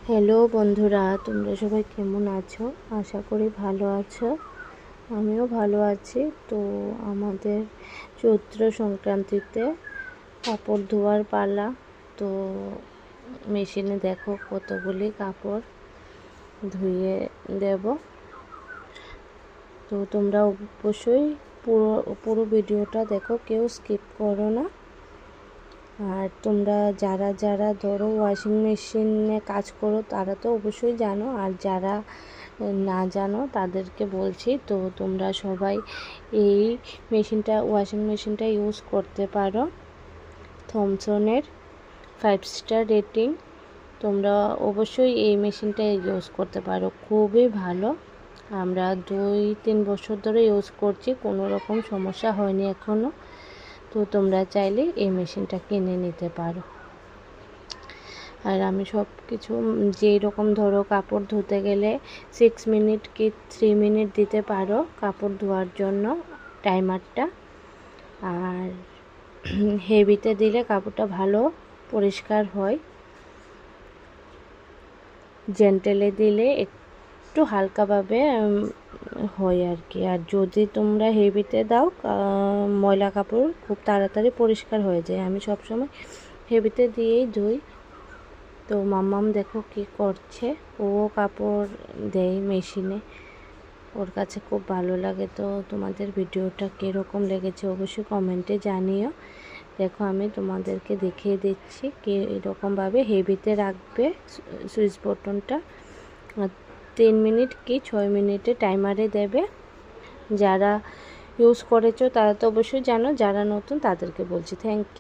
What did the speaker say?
Hello বন্ধুরা, তোমরা সবাই কেমন আছো? আশা করি ভালো আছো। আমিও ভালো আছি। তো আমাদের চৈত্র সংক্রান্তিতে কাপড় ধোয়ার পালা। তো মেশিনে দেখো কতগুলি কাপড় ধুয়ে দেব। তো তোমরা অবশ্যই পুরো ভিডিওটা দেখো, কেউ স্কিপ করো না। আর তোমরা যারা ধরো ওয়াশিং মেশিনে কাজ করো তারা তো অবশ্যই জানো, আর যারা না জানো তাদেরকে বলছি। তো তোমরা সবাই এই ওয়াশিং মেশিনটা ইউজ করতে পারো। থমসনের 5 স্টার রেটিং। তোমরা অবশ্যই এই মেশিনটা ইউজ করতে পারো, খুবই ভালো। আমরা 2-3 বছর ধরে ইউজ করছি, কোনো রকম সমস্যা হয়নি এখনও। তো তোমরা চাইলে এই মেশিনটা কিনে নিতে পারো। আর আমি সব কিছু যেই রকম ধরো কাপড় ধুতে গেলে 6 মিনিট কি 3 মিনিট দিতে পারো কাপড় ধোয়ার জন্য টাইমারটা। আর হেভিতে দিলে কাপড়টা ভালো পরিষ্কার হয়, জেন্টেলে দিলে একটু হালকাভাবে হয় আর কি। আর যদি তোমরা হেভিতে দাও ময়লা কাপড় খুব তাড়াতাড়ি পরিষ্কার হয়ে যায়। আমি সবসময় হেভিতে দিয়েই ধুই। তো মাম্মাম দেখো কি করছে, ও কাপড় দেয় মেশিনে, ওর কাছে খুব ভালো লাগে। তো তোমাদের ভিডিওটা কীরকম লেগেছে অবশ্যই কমেন্টে জানিও। দেখো আমি তোমাদেরকে দেখিয়ে দিচ্ছি কীরকমভাবে হেভিতে রাখবে সুইচ বটনটা। 3 মিনিট কি 6 মিনিটে টাইমারে দেবে। যারা ইউজ করেছো তারা তো অবশ্যই জানো, যারা নতুন তাদেরকে বলছি। Thank you.